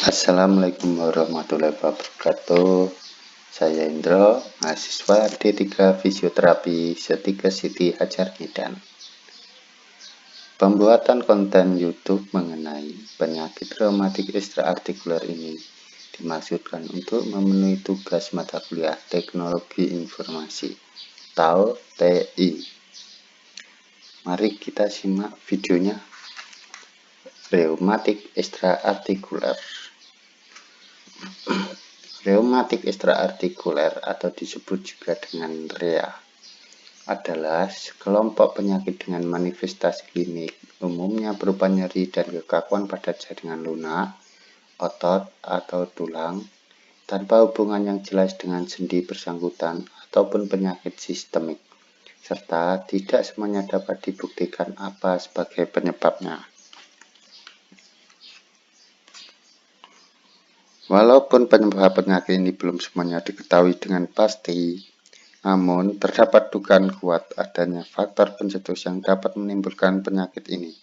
Assalamualaikum warahmatullahi wabarakatuh. Saya Indro, mahasiswa D3 Fisioterapi Setika Siti Hajar Medan. Pembuatan konten YouTube mengenai penyakit reumatik ekstraartikuler ini dimaksudkan untuk memenuhi tugas mata kuliah Teknologi Informasi atau TI. Mari kita simak videonya. Reumatik ekstraartikuler. Reumatik ekstraartikuler atau disebut juga dengan REA adalah sekelompok penyakit dengan manifestasi klinik umumnya berupa nyeri dan kekakuan pada jaringan lunak, otot, atau tulang tanpa hubungan yang jelas dengan sendi bersangkutan ataupun penyakit sistemik, serta tidak semuanya dapat dibuktikan apa sebagai penyebabnya. Walaupun penyebab penyakit ini belum semuanya diketahui dengan pasti, namun terdapat dugaan kuat adanya faktor pencetus yang dapat menimbulkan penyakit ini,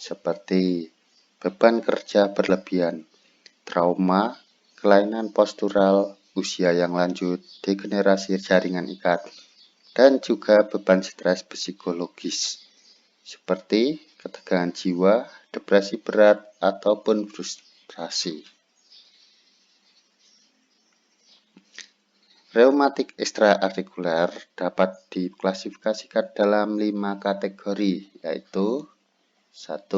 seperti beban kerja berlebihan, trauma, kelainan postural, usia yang lanjut, degenerasi jaringan ikat, dan juga beban stres psikologis, seperti ketegangan jiwa, depresi berat, ataupun frustrasi. Reumatik ekstraartikuler dapat diklasifikasikan dalam 5 kategori, yaitu 1.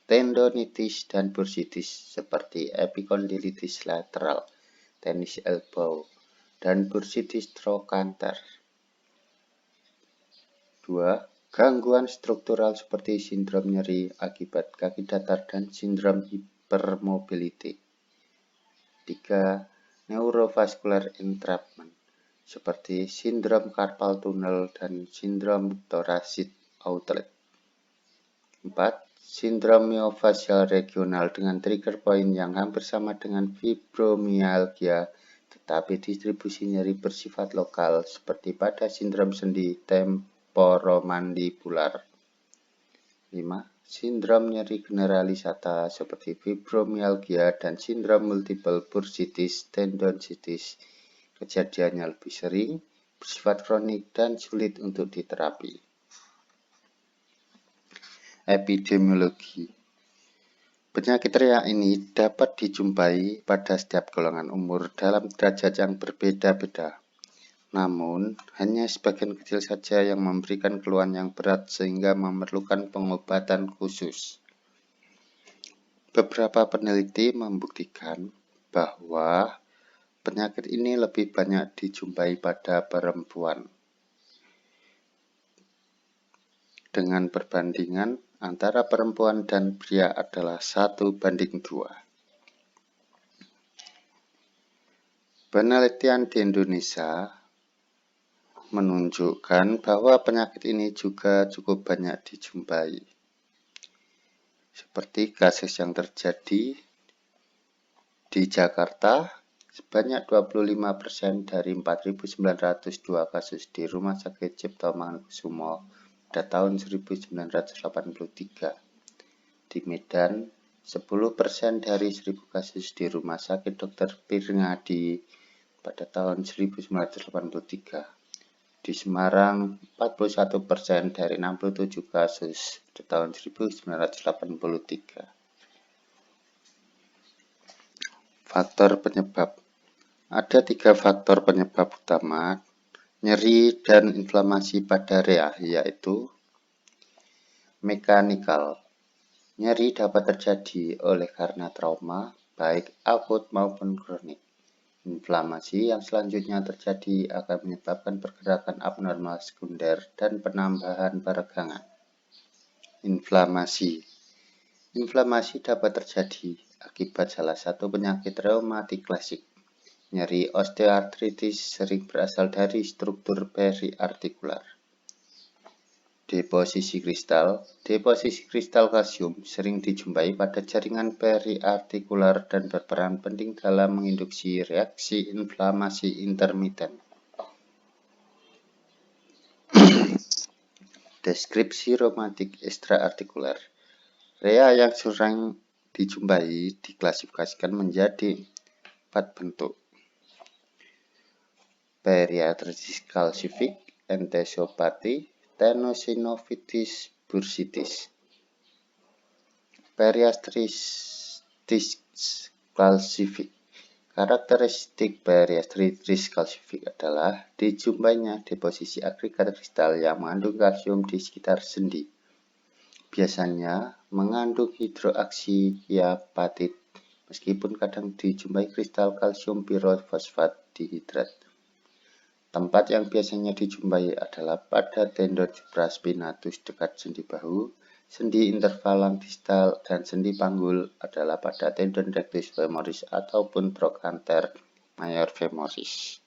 Tendonitis dan bursitis seperti epikondilitis lateral, tennis elbow, dan bursitis trochanter. 2. Gangguan struktural seperti sindrom nyeri akibat kaki datar dan sindrom hypermobility. 3. Neurovascular entrapment seperti sindrom carpal tunnel dan sindrom thoracic outlet. 4. Sindrom myofascial regional dengan trigger point yang hampir sama dengan fibromyalgia, tetapi distribusi nyeri bersifat lokal seperti pada sindrom sendi temporomandibular. 5. Sindrom nyeri generalisata seperti fibromyalgia dan sindrom multiple bursitis tendonitis. Kejadiannya lebih sering, bersifat kronik, dan sulit untuk diterapi. Epidemiologi. Penyakit REA ini dapat dijumpai pada setiap golongan umur dalam derajat yang berbeda-beda. Namun, hanya sebagian kecil saja yang memberikan keluhan yang berat sehingga memerlukan pengobatan khusus. Beberapa peneliti membuktikan bahwa penyakit ini lebih banyak dijumpai pada perempuan. Dengan perbandingan antara perempuan dan pria adalah 1:2. Penelitian di Indonesia menunjukkan bahwa penyakit ini juga cukup banyak dijumpai. Seperti kasus yang terjadi di Jakarta, sebanyak 25% dari 4.902 kasus di Rumah Sakit Cipto Mangunkusumo pada tahun 1983. Di Medan, 10% dari 1.000 kasus di Rumah Sakit Dr. Pirngadi pada tahun 1983. Di Semarang, 41% dari 67 kasus pada tahun 1983. Faktor penyebab. Ada 3 faktor penyebab utama nyeri dan inflamasi pada REA, yaitu mekanikal. Nyeri dapat terjadi oleh karena trauma, baik akut maupun kronik. Inflamasi yang selanjutnya terjadi akan menyebabkan pergerakan abnormal sekunder dan penambahan peregangan. Inflamasi dapat terjadi akibat salah satu penyakit reumatik klasik. Nyeri osteoartritis sering berasal dari struktur periartikular. Deposisi kristal kalsium sering dijumpai pada jaringan periartikular dan berperan penting dalam menginduksi reaksi inflamasi intermiten. Deskripsi reumatik ekstraartikuler. REA yang sering dijumpai diklasifikasikan menjadi 4 bentuk. Periarteritis calcific, entesopathi, tenosynovitis, bursitis. Periarteritis calcific. Karakteristik periarteritis calcific adalah dijumpainya deposisi agregat kristal yang mengandung kalsium di sekitar sendi. Biasanya mengandung hidroksiapatit, meskipun kadang dijumpai kristal kalsium pirofosfat dihidrat. Tempat yang biasanya dijumpai adalah pada tendon supraspinatus dekat sendi bahu, sendi intervalam distal, dan sendi panggul adalah pada tendon rectus femoris ataupun trochanter major femoris.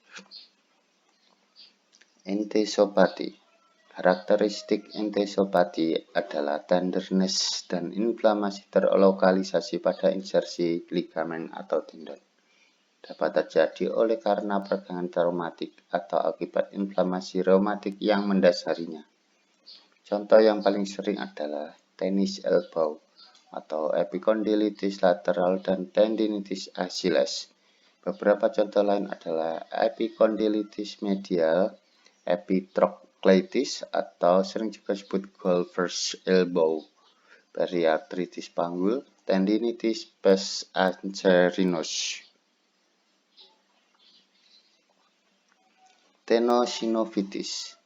Entesopathi. Karakteristik entesopathi adalah tenderness dan inflamasi terlokalisasi pada insersi ligamen atau tendon. Dapat terjadi oleh karena peregangan traumatik atau akibat inflamasi reumatik yang mendasarinya. Contoh yang paling sering adalah tennis elbow atau epicondylitis lateral dan tendinitis Achilles. Beberapa contoh lain adalah epicondylitis medial, epitrochleitis atau sering juga disebut golfer's elbow, periarteritis panggul, tendinitis pes anserinus. Tenosynovitis.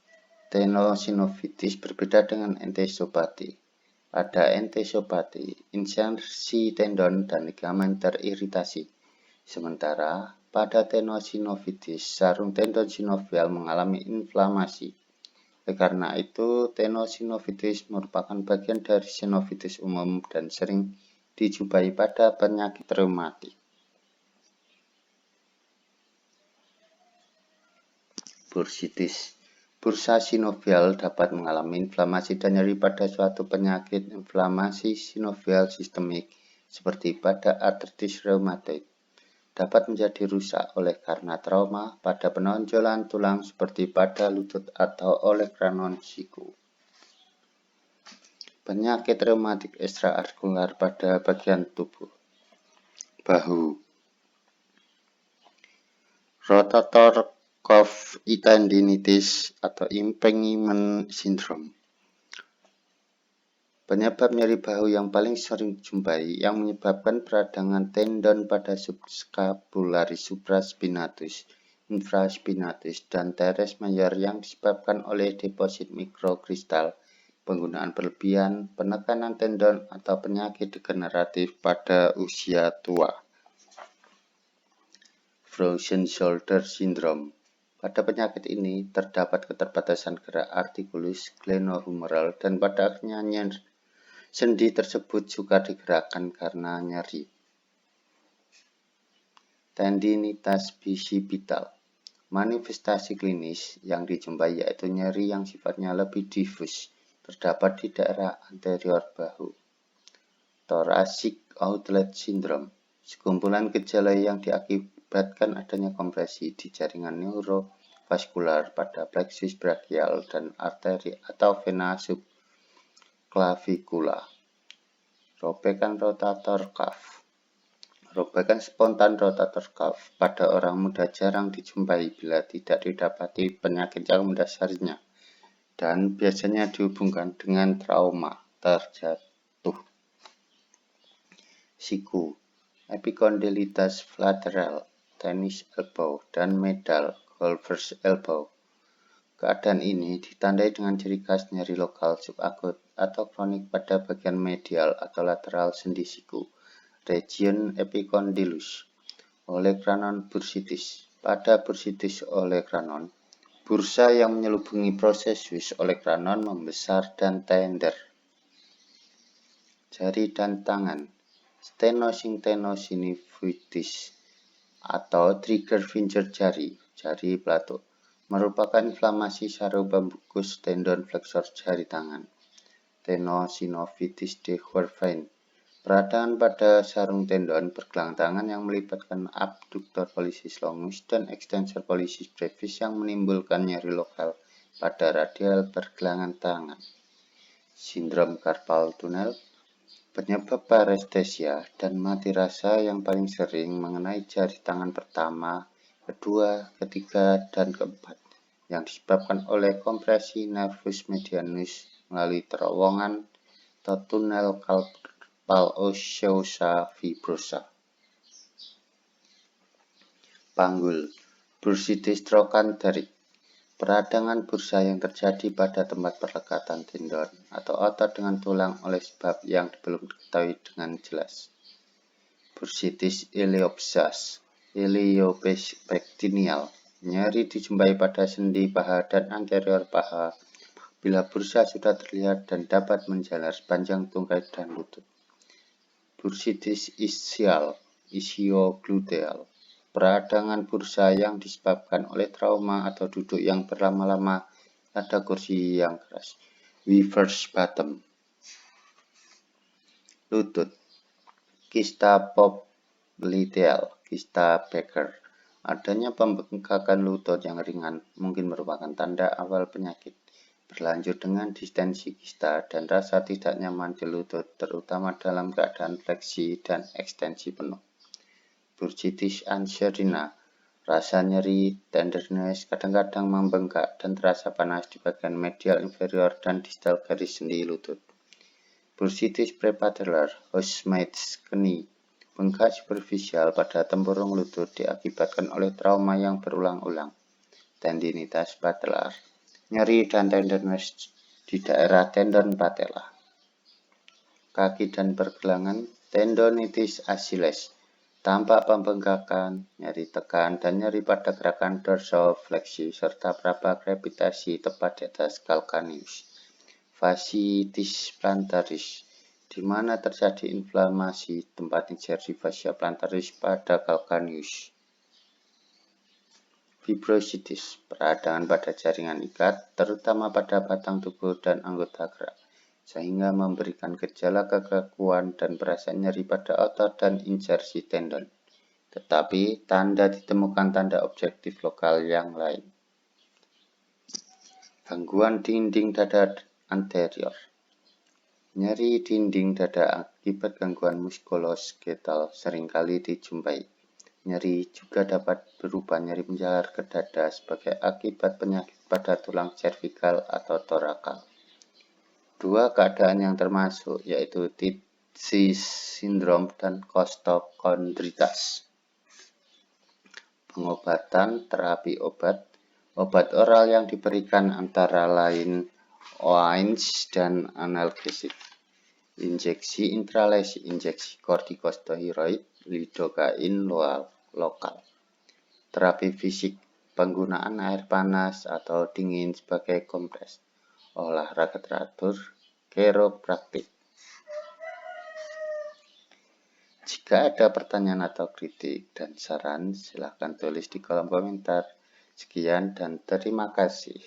Tenosynovitis berbeda dengan entesopathi. Pada entesopathi, insersi tendon dan ligamen teriritasi. Sementara pada tenosynovitis, sarung tendon sinovial mengalami inflamasi. Oleh karena itu, tenosynovitis merupakan bagian dari sinovitis umum dan sering dijumpai pada penyakit reumatik. Bursitis. Bursa sinovial dapat mengalami inflamasi dan nyeri pada suatu penyakit inflamasi sinovial sistemik seperti pada artritis reumatoid. Dapat menjadi rusak oleh karena trauma pada penonjolan tulang seperti pada lutut atau oleh kranon siku. Penyakit reumatik ekstraartikular pada bagian tubuh. Bahu. Rotator cuff tendinitis atau impingement syndrome. Penyebab nyeri bahu yang paling sering dijumpai yang menyebabkan peradangan tendon pada subscapularis supraspinatus, infraspinatus, dan teres major yang disebabkan oleh deposit mikrokristal, penggunaan berlebihan, penekanan tendon, atau penyakit degeneratif pada usia tua. Frozen shoulder syndrome. Pada penyakit ini terdapat keterbatasan gerak artikulus glenohumeral dan pada akhirnya sendi tersebut sukar digerakkan karena nyeri. Tendinitis bisipital. Manifestasi klinis yang dijumpai yaitu nyeri yang sifatnya lebih difus, terdapat di daerah anterior bahu. Thoracic outlet syndrome. Sekumpulan gejala yang diakibatkan adanya kompresi di jaringan neurovaskular pada plexus brachial dan arteri atau vena subclavicular. Robekan rotator cuff. Robekan spontan rotator cuff pada orang muda jarang dijumpai bila tidak didapati penyakit yang mendasarinya dan biasanya dihubungkan dengan trauma terjatuh. Siku. Epicondylitis lateral, tennis elbow, dan medial, golfer's elbow. Keadaan ini ditandai dengan ciri khas nyeri lokal subakut atau kronik pada bagian medial atau lateral sendi siku, region epicondylus. Olecranon bursitis. Pada bursitis olecranon, bursa yang menyelubungi prosesus olecranon membesar dan tender. Jari dan tangan. Tenosynovitis atau trigger finger jari, jari pelatuk, merupakan inflamasi sarung pembungkus tendon flexor jari tangan. Tenosynovitis de Quervain. Peradangan pada sarung tendon pergelangan tangan yang melibatkan abductor pollicis longus dan extensor pollicis brevis yang menimbulkan nyeri lokal pada radial pergelangan tangan. Sindrom carpal tunnel. Penyebab parestesia dan mati rasa yang paling sering mengenai jari tangan pertama, kedua, ketiga, dan keempat, yang disebabkan oleh kompresi nervus medianus melalui terowongan atau tunnel carpal osseosa fibrosa. Panggul, bursitis trochanteric, peradangan bursa yang terjadi pada tempat perlekatan tendon atau otot dengan tulang oleh sebab yang belum diketahui dengan jelas. Bursitis iliopectineal, nyeri dijumpai pada sendi paha dan anterior paha bila bursa sudah terlihat dan dapat menjalar sepanjang tungkai dan lutut. Bursitis ischio-gluteal, peradangan bursa yang disebabkan oleh trauma atau duduk yang berlama-lama pada kursi yang keras. Weaver's bottom. Lutut, kista popliteal, kista Becker. Adanya pembengkakan lutut yang ringan mungkin merupakan tanda awal penyakit, berlanjut dengan distensi kista dan rasa tidak nyaman di lutut, terutama dalam keadaan fleksi dan ekstensi penuh. Bursitis anserina, rasa nyeri, tenderness, kadang-kadang membengkak dan terasa panas di bagian medial inferior dan distal garis sendi lutut. Bursitis prepatellar, Housemaid's knee, bengkak superficial pada tempurung lutut diakibatkan oleh trauma yang berulang-ulang. Tendinitis patellar, nyeri dan tenderness di daerah tendon patella. Kaki dan pergelangan, tendonitis Achilles, tampak pembengkakan, nyeri tekan, dan nyeri pada gerakan dorsofleksi serta praba gravitasi tepat di atas calcaneus. Fasciitis plantaris, di mana terjadi inflamasi tempat insersi fascia plantaris pada calcaneus. Fibrositis, peradangan pada jaringan ikat, terutama pada batang tubuh dan anggota gerak, sehingga memberikan gejala kekakuan dan perasa nyeri pada otot dan insersi tendon. Tetapi, ditemukan tanda objektif lokal yang lain. Gangguan dinding dada anterior, nyeri dinding dada akibat gangguan muskuloskeletal seringkali dijumpai. Nyeri juga dapat berupa nyeri menjalar ke dada sebagai akibat penyakit pada tulang cervikal atau torakal. Dua keadaan yang termasuk yaitu Tietze syndrome dan costochondritis. Pengobatan, terapi obat oral yang diberikan antara lain OANS dan analgesik. Injeksi intralesi, injeksi kortikosteroid, lidokain lokal. Terapi fisik, penggunaan air panas atau dingin sebagai kompres. Olahraga teratur, chiropraktik. Jika ada pertanyaan atau kritik dan saran, silakan tulis di kolom komentar. Sekian dan terima kasih.